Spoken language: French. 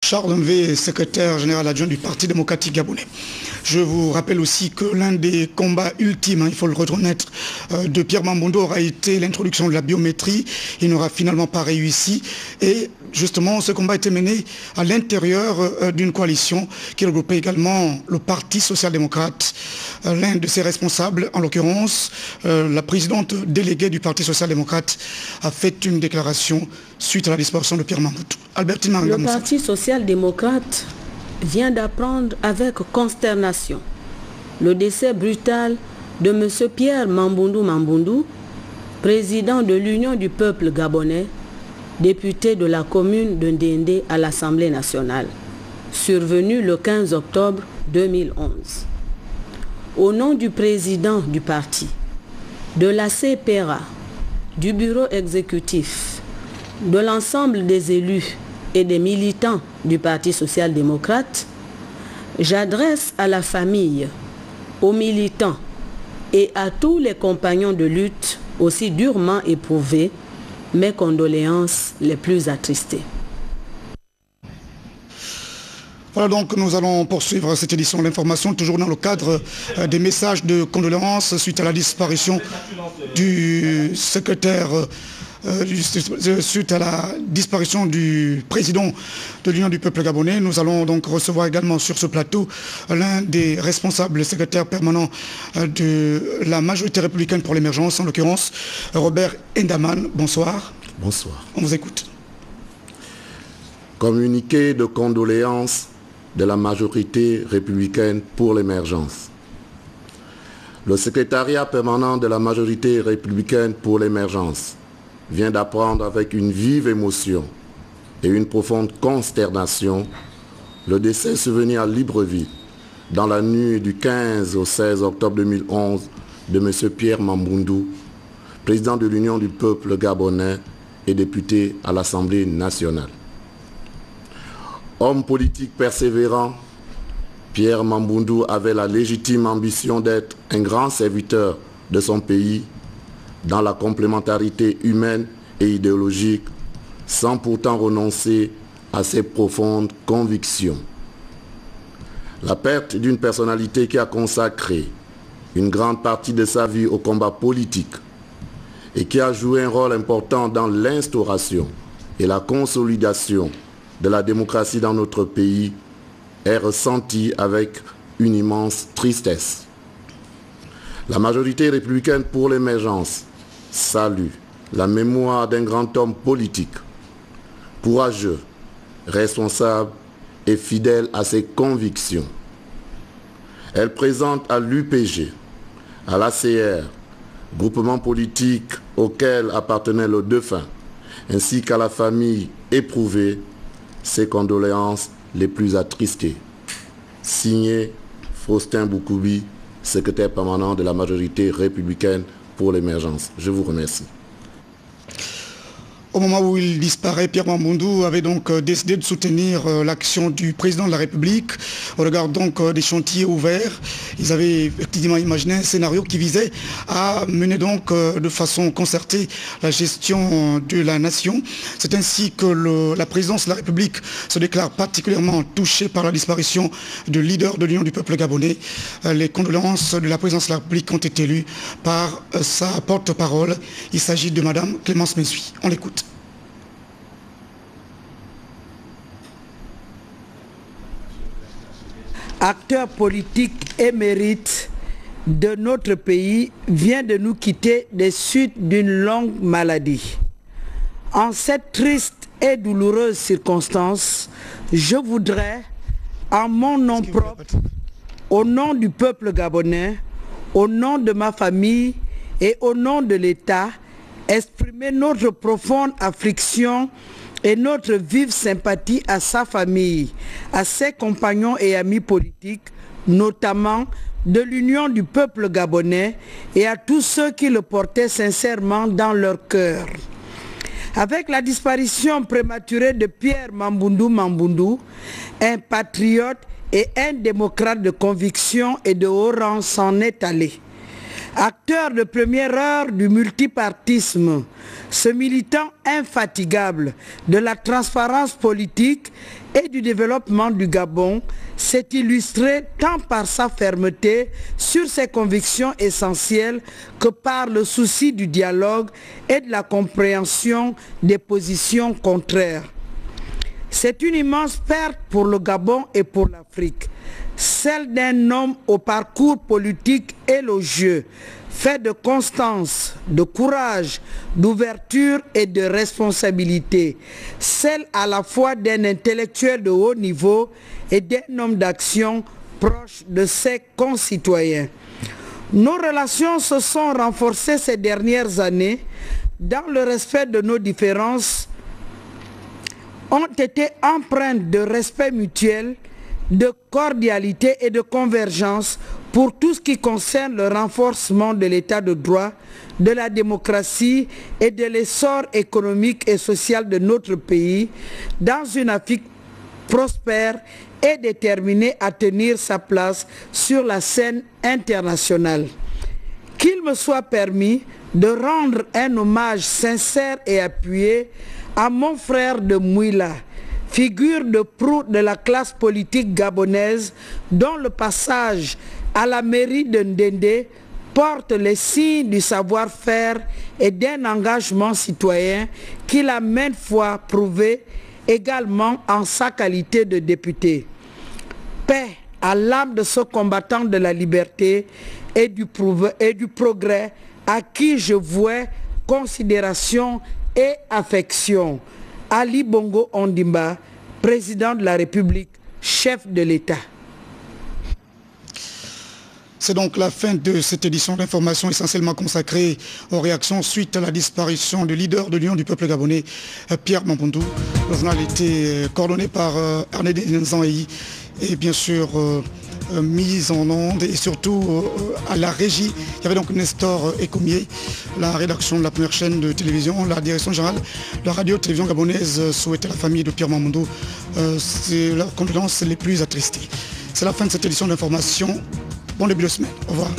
Charles Mvé, secrétaire général adjoint du Parti démocratique gabonais. Je vous rappelle aussi que l'un des combats ultimes, il faut le reconnaître, de Pierre Mamboundou aura été l'introduction de la biométrie. Il n'aura finalement pas réussi. Et justement, ce combat a été mené à l'intérieur d'une coalition qui regroupait également le Parti social-démocrate. L'un de ses responsables, en l'occurrence, la présidente déléguée du Parti social-démocrate, a fait une déclaration suite à la disparition de Pierre Mamboundou. Albertine Maranga. Le Parti social-démocrate vient d'apprendre avec consternation le décès brutal de M. Pierre Mamboundou, président de l'Union du peuple gabonais, député de la commune de Ndendé à l'Assemblée nationale, survenu le 15 octobre 2011. Au nom du président du parti, de la CPRA, du bureau exécutif, de l'ensemble des élus et des militants du Parti social-démocrate, j'adresse à la famille, aux militants et à tous les compagnons de lutte aussi durement éprouvés mes condoléances les plus attristées. Voilà, donc nous allons poursuivre cette édition de l'information, toujours dans le cadre des messages de condoléances suite à la disparition du secrétaire, suite à la disparition du président de l'Union du peuple gabonais. Nous allons donc recevoir également sur ce plateau l'un des responsables, le secrétaire permanent de la majorité républicaine pour l'émergence, en l'occurrence Robert Endaman. Bonsoir. Bonsoir. On vous écoute. Communiqué de condoléances de la majorité républicaine pour l'émergence. Le secrétariat permanent de la majorité républicaine pour l'émergence vient d'apprendre avec une vive émotion et une profonde consternation le décès survenu à Libreville dans la nuit du 15 au 16 octobre 2011 de M. Pierre Mamboundou, président de l'Union du peuple gabonais et député à l'Assemblée nationale. Homme politique persévérant, Pierre Mamboundou avait la légitime ambition d'être un grand serviteur de son pays dans la complémentarité humaine et idéologique, sans pourtant renoncer à ses profondes convictions. La perte d'une personnalité qui a consacré une grande partie de sa vie au combat politique et qui a joué un rôle important dans l'instauration et la consolidation de la démocratie dans notre pays est ressentie avec une immense tristesse. La majorité républicaine pour l'émergence salue la mémoire d'un grand homme politique, courageux, responsable et fidèle à ses convictions. Elle présente à l'UPG, à l'ACR, groupement politique auquel appartenait le défunt, ainsi qu'à la famille éprouvée, ses condoléances les plus attristées. Signé Faustin Boukoubi, secrétaire permanent de la majorité républicaine pour l'émergence. Je vous remercie. Au moment où il disparaît, Pierre Mamboundou avait donc décidé de soutenir l'action du président de la République au regard donc des chantiers ouverts. Ils avaient effectivement imaginé un scénario qui visait à mener donc de façon concertée la gestion de la nation. C'est ainsi que la présidence de la République se déclare particulièrement touchée par la disparition du leader de l'Union du peuple gabonais. Les condoléances de la présidence de la République ont été lues par sa porte-parole. Il s'agit de Madame Clémence Messuy. On l'écoute. Acteur politique émérite de notre pays, vient de nous quitter des suites d'une longue maladie. En cette triste et douloureuse circonstance, je voudrais, en mon nom propre, au nom du peuple gabonais, au nom de ma famille et au nom de l'État, exprimer notre profonde affliction et notre vive sympathie à sa famille, à ses compagnons et amis politiques, notamment de l'Union du peuple gabonais et à tous ceux qui le portaient sincèrement dans leur cœur. Avec la disparition prématurée de Pierre Mamboundou, un patriote et un démocrate de conviction et de haut rang s'en est allé. Acteur de première heure du multipartisme, ce militant infatigable de la transparence politique et du développement du Gabon s'est illustré tant par sa fermeté sur ses convictions essentielles que par le souci du dialogue et de la compréhension des positions contraires. C'est une immense perte pour le Gabon et pour l'Afrique, celle d'un homme au parcours politique élogieux, fait de constance, de courage, d'ouverture et de responsabilité, celle à la fois d'un intellectuel de haut niveau et d'un homme d'action proche de ses concitoyens. Nos relations se sont renforcées ces dernières années dans le respect de nos différences, ont été empreintes de respect mutuel, de cordialité et de convergence pour tout ce qui concerne le renforcement de l'état de droit, de la démocratie et de l'essor économique et social de notre pays dans une Afrique prospère et déterminée à tenir sa place sur la scène internationale. Qu'il me soit permis de rendre un hommage sincère et appuyé à mon frère de Mouila, figure de proue de la classe politique gabonaise dont le passage à la mairie de Ndendé porte les signes du savoir-faire et d'un engagement citoyen qu'il a maintes fois prouvé également en sa qualité de député. Paix à l'âme de ce combattant de la liberté et du progrès à qui je vouais considération et affection. Ali Bongo Ondimba, président de la République, chef de l'État. C'est donc la fin de cette édition d'information essentiellement consacrée aux réactions suite à la disparition du leader de l'Union du peuple gabonais, Pierre Mamboundou. Le journal a été coordonné par Arnédé Nzanyi et bien sûr mise en onde et surtout à la régie. Il y avait donc Nestor Ekomier, la rédaction de la première chaîne de télévision, la direction générale de la radio-télévision gabonaise souhaitait à la famille de Pierre Mamboundou leurs condoléances les plus attristées. C'est la fin de cette édition d'information. Bon début de semaine. Au revoir.